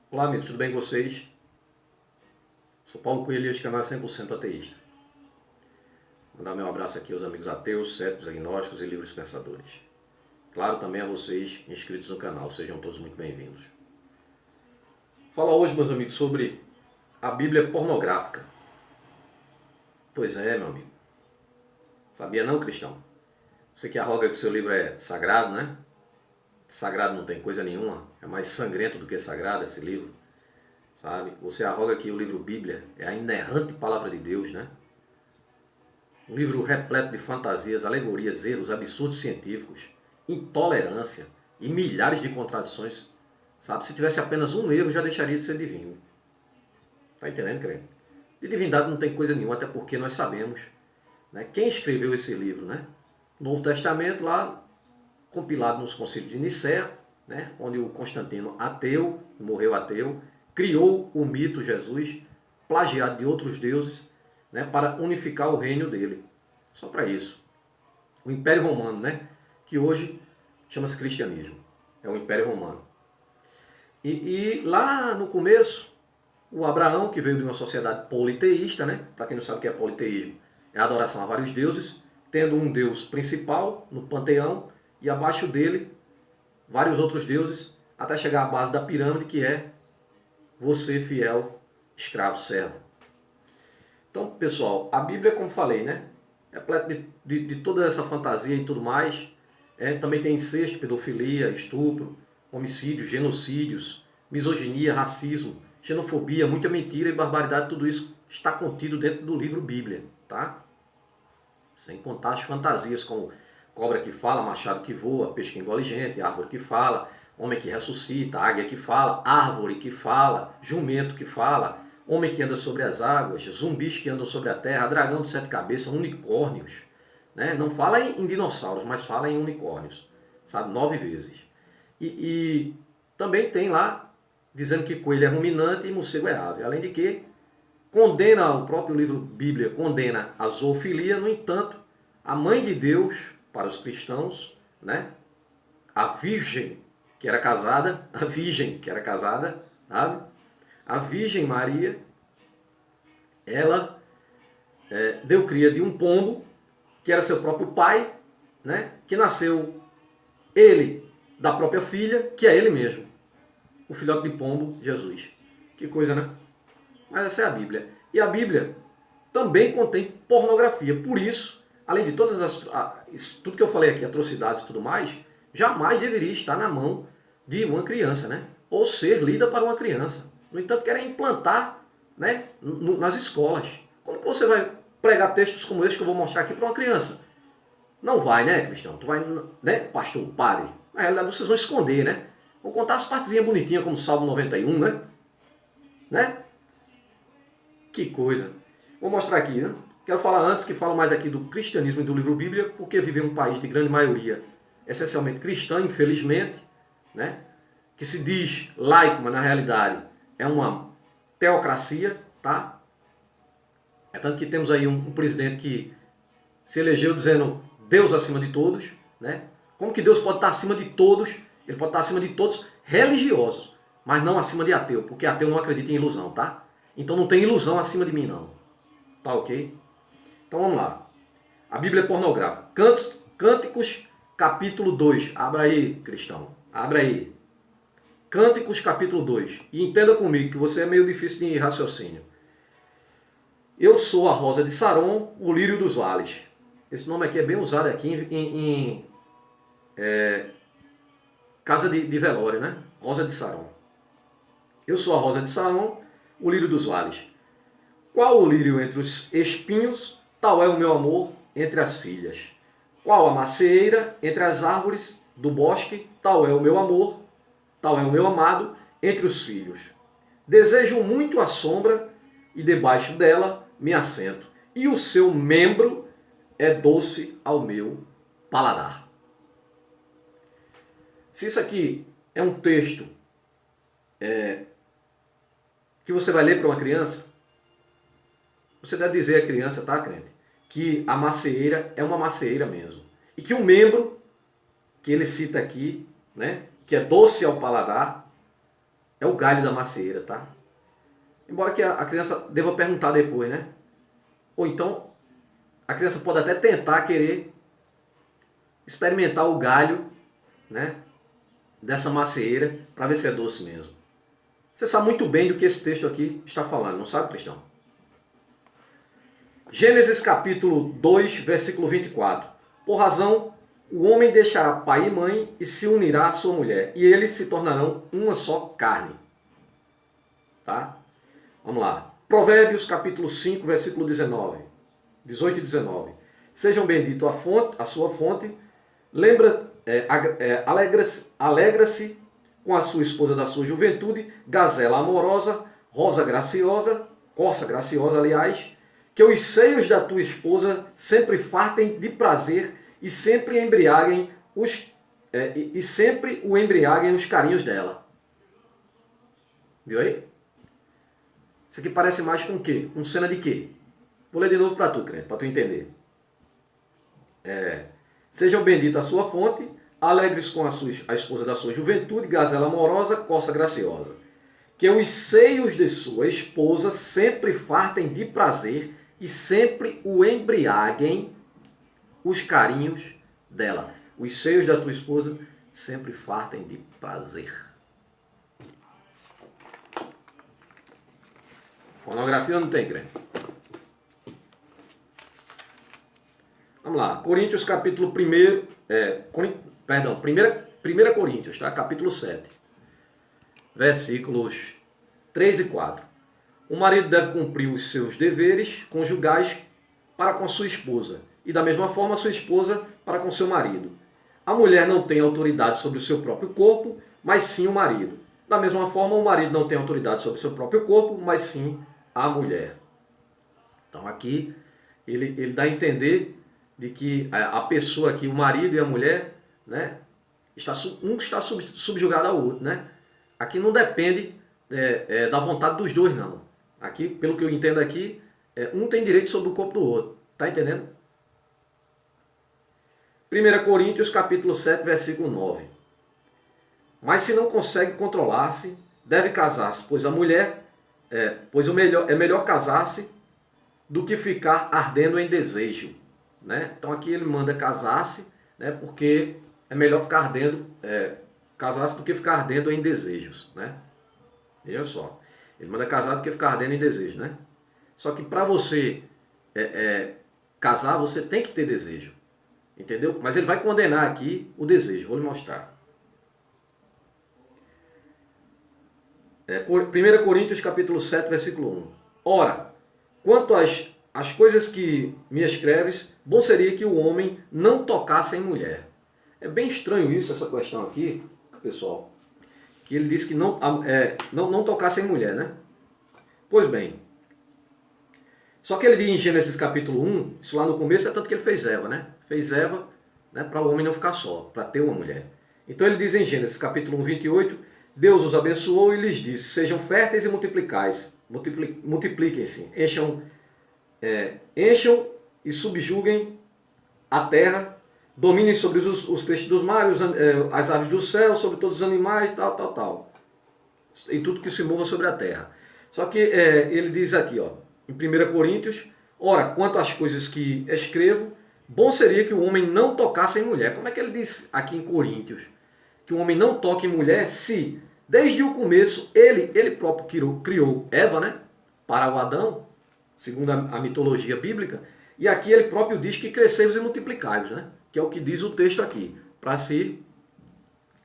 Olá amigos, tudo bem com vocês? Sou Paulo Coelho e este canal é 100% ateísta. Mandar meu abraço aqui aos amigos ateus, céticos, agnósticos e livres pensadores. Claro, também a vocês inscritos no canal, sejam todos muito bem-vindos. Fala hoje, meus amigos, sobre a Bíblia pornográfica. Pois é, meu amigo. Sabia não, cristão? Você que arroga que seu livro é sagrado, né? Sagrado não tem coisa nenhuma, é mais sangrento do que sagrado esse livro. Sabe? Você arroga que o livro Bíblia é a inerrante palavra de Deus, né? Um livro repleto de fantasias, alegorias, erros, absurdos científicos, intolerância e milhares de contradições. Sabe? Se tivesse apenas um erro, já deixaria de ser divino. Tá entendendo, crente? De divindade não tem coisa nenhuma, até porque nós sabemos, né, quem escreveu esse livro, né? Novo Testamento, lá compilado nos concílios de Nicéia, né, onde o Constantino, ateu, morreu ateu, criou o mito Jesus, plagiado de outros deuses, né, para unificar o reino dele. Só para isso. O Império Romano, né, que hoje chama-se cristianismo. É o Império Romano. E lá no começo, o Abraão, que veio de uma sociedade politeísta, né, para quem não sabe o que é politeísmo, é a adoração a vários deuses, tendo um deus principal no panteão e abaixo dele vários outros deuses, até chegar à base da pirâmide, que é você, fiel, escravo, servo. Então, pessoal, a Bíblia, como falei, né, é pleta de toda essa fantasia e tudo mais. Também tem incesto, pedofilia, estupro, homicídios, genocídios, misoginia, racismo, xenofobia, muita mentira e barbaridade. Tudo isso está contido dentro do livro Bíblia, tá? Sem contar as fantasias como cobra que fala, machado que voa, peixe que engole gente, árvore que fala, homem que ressuscita, águia que fala, árvore que fala, jumento que fala, homem que anda sobre as águas, zumbis que andam sobre a terra, dragão de 7 cabeças, unicórnios. Né? Não fala em dinossauros, mas fala em unicórnios. Sabe? 9 vezes. E também tem lá, dizendo que coelho é ruminante e morcego é ave. Além de que condena, o próprio livro Bíblia condena a zoofilia, no entanto, a mãe de Deus, para os cristãos, né? A virgem que era casada, sabe? A Virgem Maria, ela deu cria de um pombo, que era seu próprio pai, né? Que nasceu ele da própria filha, que é ele mesmo, o filhote de pombo, Jesus. Que coisa, né? Mas essa é a Bíblia. E a Bíblia também contém pornografia. Por isso, além de todas tudo que eu falei aqui, atrocidades e tudo mais, jamais deveria estar na mão de uma criança, né? Ou ser lida para uma criança. No entanto, querem implantar, né, nas escolas. Como que você vai pregar textos como esse que eu vou mostrar aqui para uma criança? Não vai, né, cristão? Tu vai, né, pastor, padre? Na realidade, vocês vão esconder, né? Vão contar as partezinhas bonitinhas, como Salmo 91, né? Né? Que coisa. Vou mostrar aqui, né? Quero falar antes, que falo mais aqui do cristianismo e do livro Bíblia, porque vive em um país de grande maioria essencialmente cristã, infelizmente, né? Que se diz laico, mas na realidade é uma teocracia, tá? É tanto que temos aí um presidente que se elegeu dizendo Deus acima de todos, né? Como que Deus pode estar acima de todos? Ele pode estar acima de todos religiosos, mas não acima de ateu, porque ateu não acredita em ilusão, tá? Então não tem ilusão acima de mim, não. Tá ok? Então vamos lá. A Bíblia é pornográfica. Cânticos, capítulo 2. Abra aí, cristão. Abra aí. Cânticos, capítulo 2. E entenda comigo que você é meio difícil de raciocínio. Eu sou a rosa de Saron, o lírio dos vales. Esse nome aqui é bem usado aqui em casa de velório, né? Rosa de Saron. Eu sou a rosa de Saron, o lírio dos vales. Qual o lírio entre os espinhos, tal é o meu amor entre as filhas. Qual a macieira entre as árvores do bosque, tal é o meu amor, tal é o meu amado entre os filhos. Desejo muito a sombra e debaixo dela me assento. E o seu membro é doce ao meu paladar. Se isso aqui é um texto que você vai ler para uma criança, você deve dizer à criança, tá, crente, que a macieira é uma macieira mesmo. E que o membro que ele cita aqui, né, que é doce ao paladar, É o galho da macieira, tá? Embora que a criança deva perguntar depois, né? Ou então, a criança pode até tentar querer experimentar o galho, né, dessa macieira para ver se é doce mesmo. Você sabe muito bem do que esse texto aqui está falando, não sabe, cristão? Gênesis capítulo 2, versículo 24. Por razão, o homem deixará pai e mãe e se unirá à sua mulher, e eles se tornarão uma só carne. Tá? Vamos lá. Provérbios capítulo 5, versículo 19. 18 e 19. Sejam benditos a sua fonte, alegra-se com a sua esposa da sua juventude, gazela amorosa, rosa graciosa, corça graciosa, aliás, que os seios da tua esposa sempre fartem de prazer e sempre sempre o embriaguem os carinhos dela. Viu aí? Isso aqui parece mais com o quê? Com cena de quê? Vou ler de novo para tu, crente, para tu entender. Sejam benditos a sua fonte, alegres com a esposa da sua juventude, gazela amorosa, corça graciosa. Que os seios de sua esposa sempre fartem de prazer e sempre o embriaguem os carinhos dela. Os seios da tua esposa sempre fartem de prazer. Pornografia não tem, crente? Vamos lá, Coríntios capítulo 1, 1 Coríntios, tá? Capítulo 7, versículos 3 e 4. O marido deve cumprir os seus deveres conjugais para com sua esposa, e da mesma forma sua esposa para com seu marido. A mulher não tem autoridade sobre o seu próprio corpo, mas sim o marido. Da mesma forma, o marido não tem autoridade sobre o seu próprio corpo, mas sim a mulher. Então aqui ele dá a entender de que a pessoa aqui, o marido e a mulher, né, um está subjugado ao outro, né? Aqui não depende da vontade dos dois, não. Aqui, pelo que eu entendo aqui, um tem direito sobre o corpo do outro. Tá entendendo? 1 Coríntios capítulo 7, versículo 9. Mas se não consegue controlar-se, deve casar-se, pois é melhor casar-se do que ficar ardendo em desejo. Né? Então aqui ele manda casar-se, né? Porque é melhor ficar ardendo, casar-se do que ficar ardendo em desejos. Né? Veja só, ele manda casar do que ficar ardendo em desejo. Né? Só que para você casar, você tem que ter desejo. Entendeu? Mas ele vai condenar aqui o desejo, vou lhe mostrar. 1 Coríntios capítulo 7, versículo 1. Ora, quanto às coisas que me escreves, bom seria que o homem não tocasse em mulher. É bem estranho isso, essa questão aqui, pessoal. Que ele diz que não tocasse em mulher, né? Pois bem. Só que ele diz em Gênesis capítulo 1, isso lá no começo é tanto que ele fez Eva, né? Fez Eva, né, para o homem não ficar só, para ter uma mulher. Então ele diz em Gênesis capítulo 1, 28, Deus os abençoou e lhes disse, sejam férteis e multiplicais, multipliquem-se, encham e subjuguem a terra, dominem sobre os peixes dos mares, as aves do céu, sobre todos os animais, tal. E tudo que se mova sobre a terra. Só que ele diz aqui, ó, em 1 Coríntios, ora, quanto às coisas que escrevo, bom seria que o homem não tocasse em mulher. Como é que ele diz aqui em Coríntios? Que o homem não toque em mulher se, desde o começo, ele próprio criou Eva, né, para o Adão, segundo a mitologia bíblica, e aqui ele próprio diz que crescei-vos e multiplicai-vos, né, que é o que diz o texto aqui, para se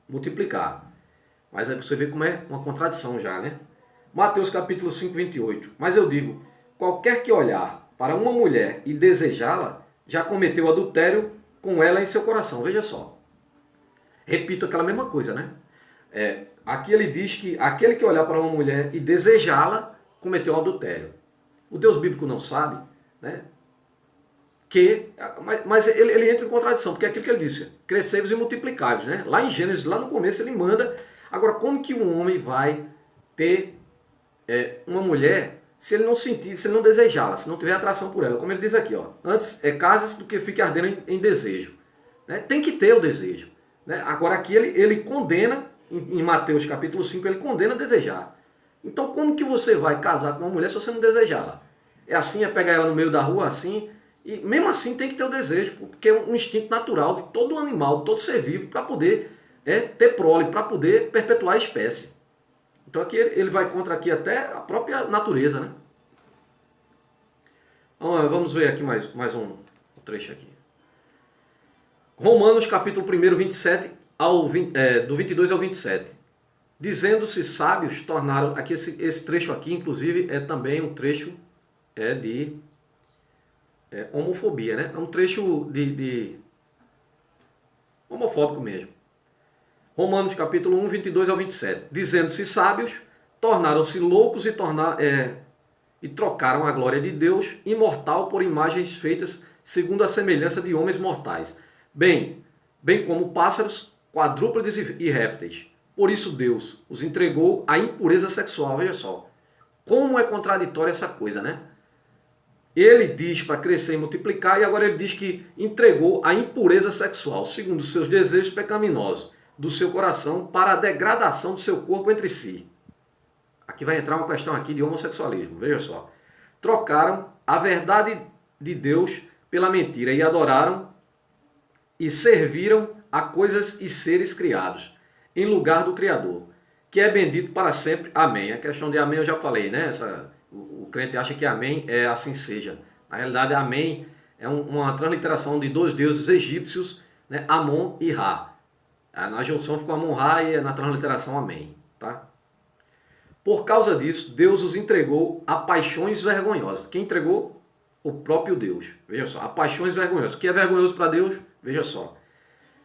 multiplicar. Mas aí você vê como é uma contradição já, né? Mateus capítulo 5, 28. Mas eu digo, qualquer que olhar para uma mulher e desejá-la, já cometeu adultério com ela em seu coração. Veja só. Repito aquela mesma coisa, né? Aqui ele diz que aquele que olhar para uma mulher e desejá-la, cometeu adultério. O Deus bíblico não sabe, né? Mas ele entra em contradição, porque é aquilo que ele disse, crescei-vos e multiplicai-vos, né? Lá em Gênesis, lá no começo, ele manda. Agora, como que um homem vai ter uma mulher se ele não sentir, se ele não desejá-la, se não tiver atração por ela? Como ele diz aqui, ó, antes case-se do que fique ardendo em desejo. Né? Tem que ter o desejo. Né? Agora aqui ele condena em Mateus capítulo 5, ele condena desejar. Então como que você vai casar com uma mulher se você não desejá-la? É assim, é pegar ela no meio da rua, assim, e mesmo assim tem que ter o desejo, porque é um instinto natural de todo animal, de todo ser vivo, para poder ter prole, para poder perpetuar a espécie. Então aqui ele vai contra aqui até a própria natureza, né? Então, vamos ver aqui mais um trecho aqui. Romanos capítulo 1, 27 do 22 ao 27. Dizendo-se sábios, tornaram... Aqui esse trecho aqui, inclusive, é também um trecho de homofobia, né? É um trecho de homofóbico mesmo. Romanos capítulo 1, 22 ao 27. Dizendo-se sábios, tornaram-se loucos e trocaram a glória de Deus imortal por imagens feitas segundo a semelhança de homens mortais, bem como pássaros, quadrúpedes e répteis. Por isso Deus os entregou à impureza sexual. Veja só, como é contraditória essa coisa, né? Ele diz para crescer e multiplicar, e agora ele diz que entregou a impureza sexual, segundo os seus desejos pecaminosos, do seu coração, para a degradação do seu corpo entre si. Aqui vai entrar uma questão aqui de homossexualismo, veja só. Trocaram a verdade de Deus pela mentira e adoraram e serviram a coisas e seres criados, em lugar do Criador, que é bendito para sempre. Amém. A questão de amém eu já falei, né? O crente acha que amém é assim seja. Na realidade, amém é uma transliteração de dois deuses egípcios, né? Amon e Ra. Na junção ficou Amon-Ra e na transliteração amém. Tá? Por causa disso, Deus os entregou a paixões vergonhosas. Quem entregou? O próprio Deus. Veja só, a paixões vergonhosas. O que é vergonhoso para Deus? Veja só.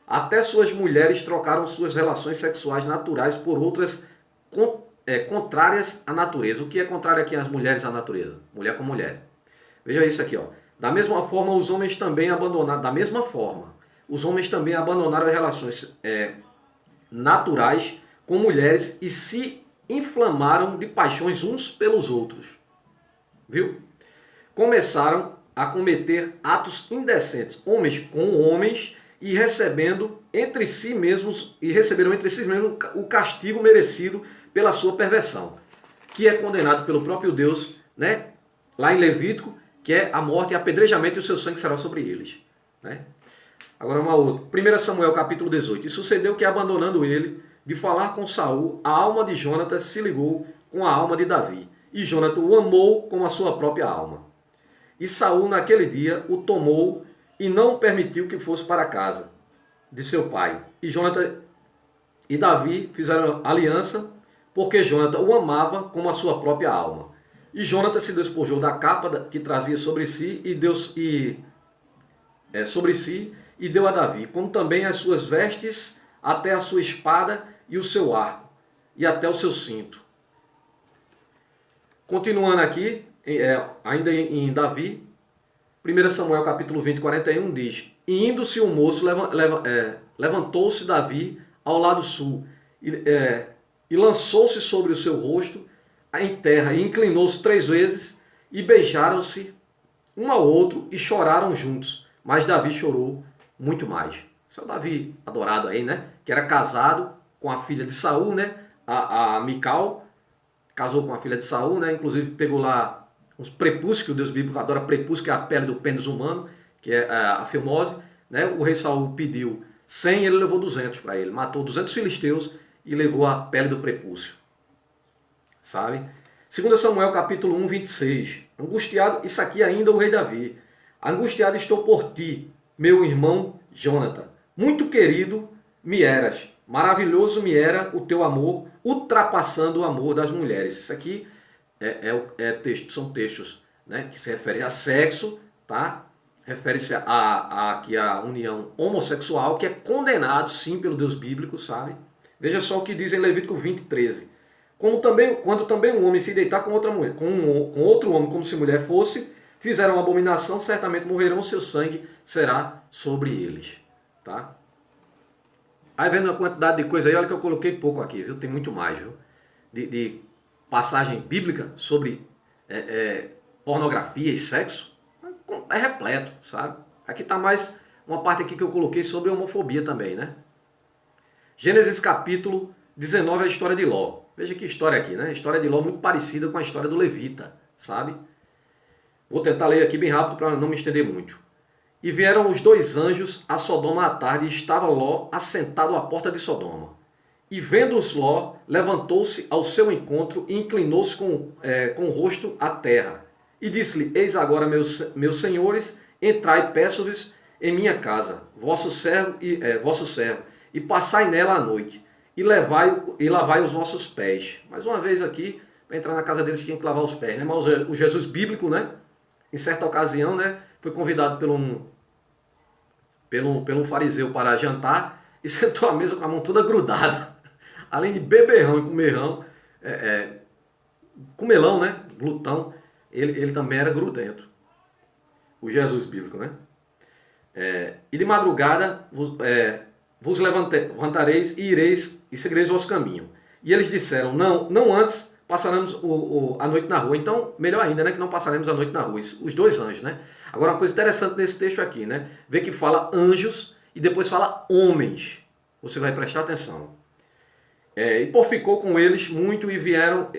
Até suas mulheres trocaram suas relações sexuais naturais por outras contrárias à natureza. O que é contrário aqui às mulheres à natureza? Mulher com mulher. Veja isso aqui, ó. Da mesma forma, os homens também abandonaram. Da mesma forma, os homens também abandonaram as relações naturais com mulheres e se inflamaram de paixões uns pelos outros. Viu? Começaram a cometer atos indecentes, homens com homens, e receberam entre si mesmos o castigo merecido pela sua perversão, que é condenado pelo próprio Deus, né? Lá em Levítico, que é a morte e apedrejamento, e o seu sangue será sobre eles. Né? Agora uma outra. 1 Samuel capítulo 18. E sucedeu que, abandonando ele de falar com Saul, a alma de Jonatas se ligou com a alma de Davi, e Jonatas o amou como a sua própria alma. E Saul naquele dia o tomou e não permitiu que fosse para a casa de seu pai. E Jonatas e Davi fizeram aliança, porque Jonatas o amava como a sua própria alma. E Jonatas se despojou da capa que trazia sobre si e deu a Davi, como também as suas vestes, até a sua espada e o seu arco, e até o seu cinto. Continuando aqui, ainda em Davi, 1 Samuel capítulo 20, 41 diz: E indo-se o moço, levantou-se Davi ao lado sul, e lançou-se sobre o seu rosto em terra, e inclinou-se 3 vezes, e beijaram-se um ao outro, e choraram juntos. Mas Davi chorou muito mais. Esse é o Davi adorado aí, né? Que era casado com a filha de Saul, né? A Mical casou com a filha de Saul, né? Inclusive pegou lá uns prepúcios, que o Deus bíblico adora prepúcio, que é a pele do pênis humano, que é a fimose, né? O rei Saul pediu 100, ele levou 200 para ele. Matou 200 filisteus e levou a pele do prepúcio. Sabe? 2 Samuel capítulo 1, 26. Angustiado, isso aqui ainda o rei Davi. Angustiado estou por ti, meu irmão Jonathan. Muito querido me eras. Maravilhoso me era o teu amor, ultrapassando o amor das mulheres. Isso aqui são textos, né, que se referem a sexo, tá? Refere-se aqui à união homossexual, que é condenado sim pelo Deus bíblico, sabe? Veja só o que diz em Levítico 20, 13. Quando também um homem se deitar com outra mulher, com outro homem como se mulher fosse, fizeram abominação, certamente morrerão, seu sangue será sobre eles. Tá? Aí vendo a quantidade de coisa aí, olha que eu coloquei pouco aqui, viu? Tem muito mais, viu? De passagem bíblica sobre pornografia e sexo. É repleto, sabe? Aqui está uma parte aqui que eu coloquei sobre homofobia também, né? Gênesis capítulo 19 é a história de Ló. Veja que história aqui, né? A história de Ló muito parecida com a história do levita, sabe? Vou tentar ler aqui bem rápido para não me estender muito. E vieram os dois anjos a Sodoma à tarde, e estava Ló assentado à porta de Sodoma. E vendo-os Ló, levantou-se ao seu encontro e inclinou-se com o rosto à terra. E disse-lhe, eis agora, meus senhores, entrai, peço-vos, em minha casa, vosso servo, e passai nela a noite, e lavai os vossos pés. Mais uma vez aqui, para entrar na casa deles tinha que lavar os pés, né? Mas o Jesus bíblico, né? Em certa ocasião, né? Foi convidado por um fariseu para jantar e sentou à mesa com a mão toda grudada. Além de beberrão e comelão, né? Glutão, ele também era grudento. O Jesus bíblico, né? E de madrugada vos levantareis e ireis e seguireis o vosso caminho. E eles disseram, não antes passaremos a noite na rua. Então, melhor ainda, né, que não passaremos a noite na rua. Os dois anjos, né? Agora, uma coisa interessante nesse texto aqui, né? Vê que fala anjos e depois fala homens. Você vai prestar atenção. E ficou com eles muito e vieram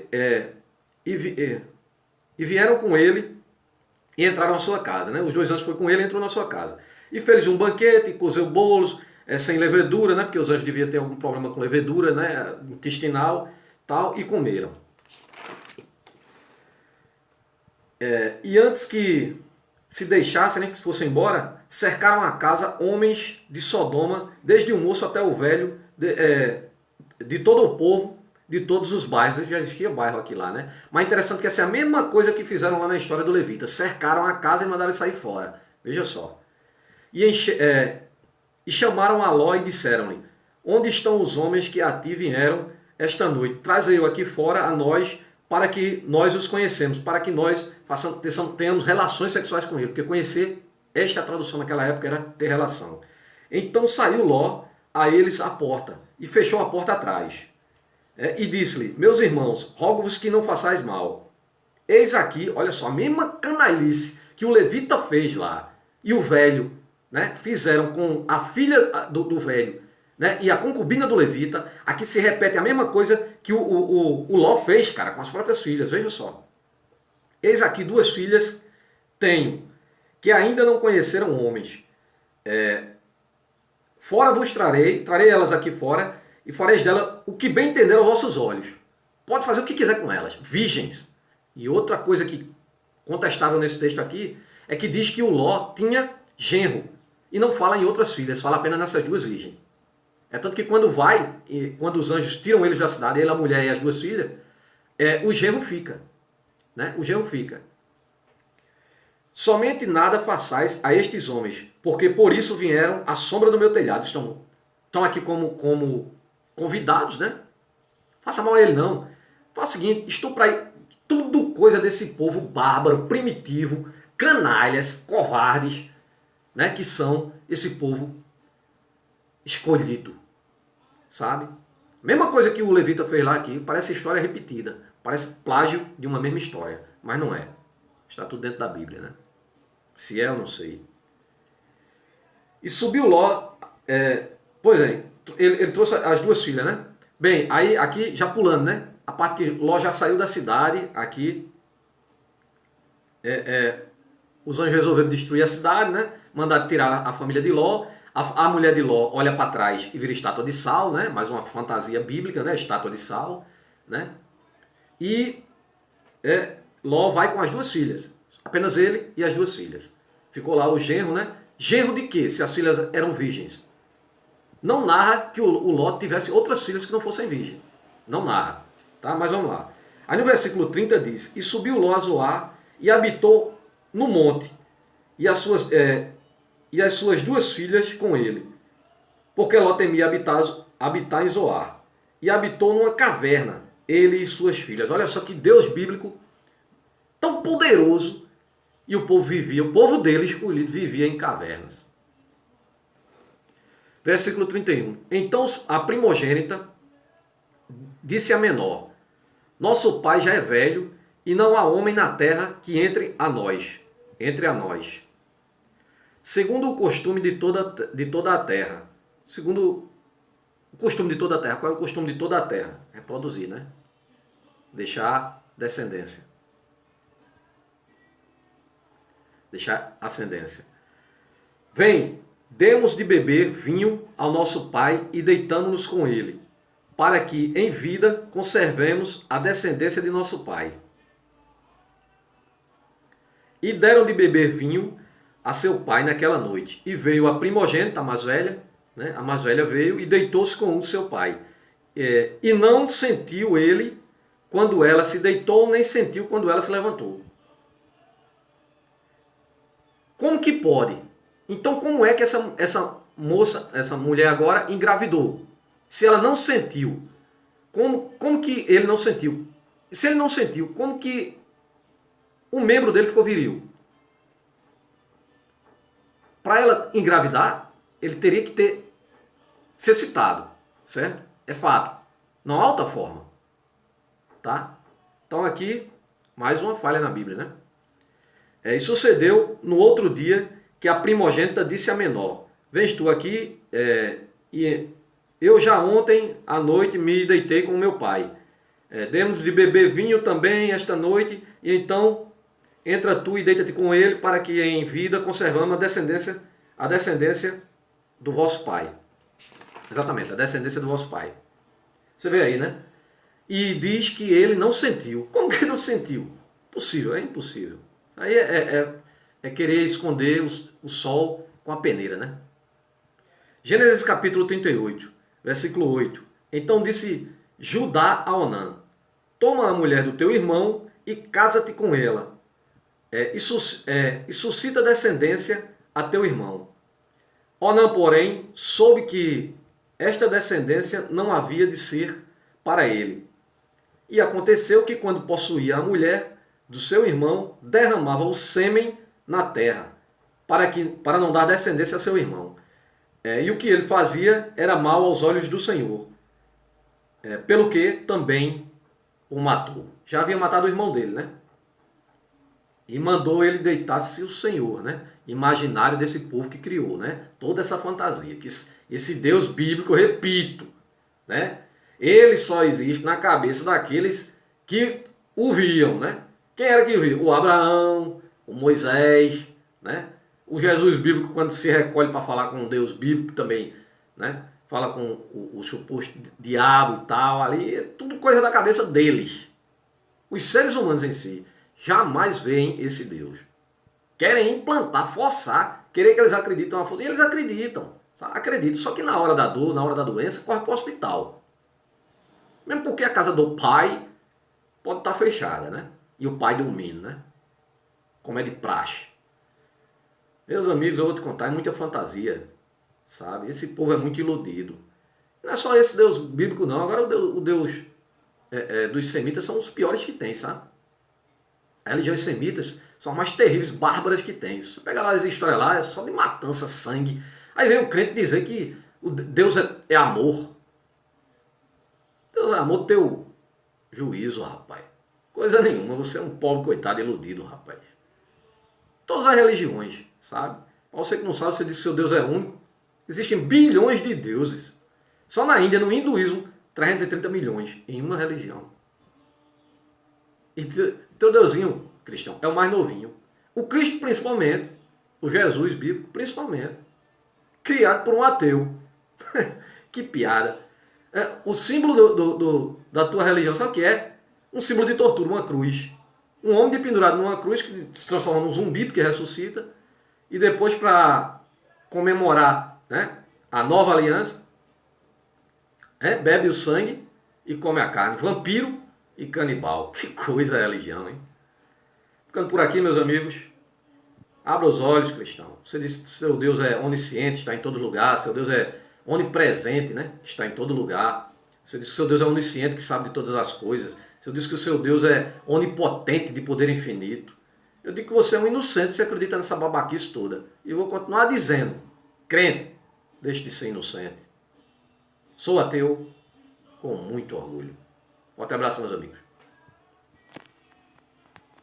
com ele e entraram na sua casa, né? Os dois anjos foram com ele e entrou na sua casa. E fez um banquete, cozeu bolos, sem levedura, né? Porque os anjos deviam ter algum problema com levedura, né? Intestinal, tal, e comeram. E antes que se deixassem, né, que fossem embora, cercaram a casa homens de Sodoma, desde o moço até o velho, de todo o povo, de todos os bairros. Já existia bairro aqui lá, né? Mas é interessante que essa é a mesma coisa que fizeram lá na história do Levita. Cercaram a casa e mandaram ele sair fora. Veja só. E chamaram a Ló e disseram-lhe, onde estão os homens que a ti vieram esta noite? Traze-o aqui fora a nós, para que nós os conhecemos, para que nós tenhamos relações sexuais com ele. Porque conhecer, esta tradução naquela época era ter relação. Então saiu Ló a eles à porta, e fechou a porta atrás. E disse-lhe, meus irmãos, rogo-vos que não façais mal. Eis aqui, olha só, a mesma canalice que o levita fez lá, e o velho, né, fizeram com a filha do velho, né, e a concubina do levita. Aqui se repete a mesma coisa que o Ló fez, cara, com as próprias filhas. Veja só. Eis aqui duas filhas tenho, que ainda não conheceram homens. Fora vos trarei elas aqui fora, e fareis dela o que bem entender aos vossos olhos. Pode fazer o que quiser com elas, virgens. E outra coisa que contestável nesse texto aqui, é que diz que o Ló tinha genro. E não fala em outras filhas, fala apenas nessas duas virgens. É tanto que quando os anjos tiram eles da cidade, ele, a mulher e as duas filhas, o genro fica. Né? O genro fica. Somente nada façais a estes homens, porque por isso vieram à sombra do meu telhado. Estão aqui como convidados, né? Faça mal a ele não. Faça o seguinte, estuprai tudo coisa desse povo bárbaro, primitivo, canalhas, covardes, né? Que são esse povo escolhido, sabe? Mesma coisa que o levita fez lá aqui, parece história repetida, parece plágio de uma mesma história, mas não é. Está tudo dentro da Bíblia, né? Se é, eu não sei. E subiu Ló, ele trouxe as duas filhas, né? Bem, aí aqui já pulando, né? A parte que Ló já saiu da cidade, aqui os anjos resolveram destruir a cidade, né? Mandaram tirar a família de Ló. A mulher de Ló olha para trás e vira estátua de sal, né? Mais uma fantasia bíblica, né? Estátua de sal, né? E Ló vai com as duas filhas. Apenas ele e as duas filhas. Ficou lá o genro, né? Genro de quê? Se as filhas eram virgens. Não narra que o Ló tivesse outras filhas que não fossem virgens. Não narra. Tá? Mas vamos lá. Aí no versículo 30 diz, e subiu Ló a Zoar e habitou no monte, e as suas duas filhas com ele. Porque Ló temia habitar em Zoar. E habitou numa caverna, ele e suas filhas. Olha só que Deus bíblico tão poderoso. E o povo dele escolhido vivia em cavernas. Versículo 31. Então a primogênita disse a menor, nosso pai já é velho e não há homem na terra que entre a nós. Segundo o costume de toda a terra. Segundo O costume de toda a terra. Qual é o costume de toda a terra? Reproduzir, né? Deixar descendência. Deixar ascendência. Vem, demos de beber vinho ao nosso pai e deitamo-nos com ele, para que em vida conservemos a descendência de nosso pai. E deram de beber vinho a seu pai naquela noite. E veio a primogênita, a mais velha, né? A mais velha veio e deitou-se com o seu pai. E não sentiu ele quando ela se deitou, nem sentiu quando ela se levantou. Como que pode? Então como é que essa moça, essa mulher agora engravidou? Se ela não sentiu, como que ele não sentiu? Se ele não sentiu, como que o membro dele ficou viril? Para ela engravidar, ele teria que ser citado, certo? É fato. Não há outra forma. Tá? Então aqui, mais uma falha na Bíblia, né? E sucedeu no outro dia que a primogênita disse à menor: vens tu aqui, e eu já ontem à noite me deitei com meu pai. Demos de beber vinho também esta noite, e então entra tu e deita-te com ele, para que em vida conservamos a descendência do vosso pai. Exatamente, a descendência do vosso pai. Você vê aí, né? E diz que ele não sentiu. Como que ele não sentiu? Possível, é impossível. Aí é querer esconder o sol com a peneira, né? Gênesis capítulo 38, versículo 8. Então disse Judá a Onã: toma a mulher do teu irmão e casa-te com ela, e suscita descendência a teu irmão. Onã, porém, soube que esta descendência não havia de ser para ele. E aconteceu que, quando possuía a mulher do seu irmão, derramava o sêmen na terra, para não dar descendência a seu irmão. E o que ele fazia era mal aos olhos do Senhor, pelo que também o matou. Já havia matado o irmão dele, né? E mandou ele deitar-se o Senhor, né? Imaginário desse povo que criou, né? Toda essa fantasia, que esse Deus bíblico, eu repito, né? Ele só existe na cabeça daqueles que o viam, né? Quem era que o via? O Abraão, o Moisés, né? O Jesus bíblico, quando se recolhe para falar com um Deus bíblico também, né? Fala com o suposto diabo e tal, ali é tudo coisa da cabeça deles. Os seres humanos em si jamais veem esse Deus. Querem implantar, forçar, querer que eles acreditem na força. E eles acreditam, sabe? Acreditam. Só que na hora da dor, na hora da doença, corre para o hospital. Mesmo porque a casa do pai pode estar fechada, né? E o pai dormindo, né? Como é de praxe. Meus amigos, eu vou te contar, é muita fantasia, sabe? Esse povo é muito iludido. Não é só esse Deus bíblico, não. Agora o Deus dos semitas são os piores que tem, sabe? As religiões semitas são as mais terríveis, bárbaras que tem. Se você pegar lá as histórias lá, é só de matança, sangue. Aí vem o crente dizer que Deus é amor. Deus é amor, teu juízo, rapaz. Coisa nenhuma, você é um pobre coitado iludido, rapaz. Todas as religiões, sabe? Para você que não sabe, você diz que seu Deus é único. Existem bilhões de deuses. Só na Índia, no hinduísmo, 330 milhões em uma religião. E teu Deusinho cristão é o mais novinho. O Cristo, principalmente, o Jesus bíblico, principalmente, criado por um ateu. Que piada. O símbolo da tua religião, sabe o que é? Um símbolo de tortura, uma cruz. Um homem pendurado numa cruz que se transforma num zumbi, porque ressuscita. E depois, para comemorar, né, a nova aliança, bebe o sangue e come a carne. Vampiro e canibal. Que coisa é a religião, hein? Ficando por aqui, meus amigos. Abra os olhos, cristão. Você diz que seu Deus é onisciente, está em todo lugar. Seu Deus é onipresente, né? Está em todo lugar. Você diz que seu Deus é onisciente, que sabe de todas as coisas. Você diz que o seu Deus é onipotente, de poder infinito. Eu digo que você é um inocente se acredita nessa babaquice toda. E eu vou continuar dizendo, crente, deixe de ser inocente. Sou ateu com muito orgulho. Forte abraço, meus amigos.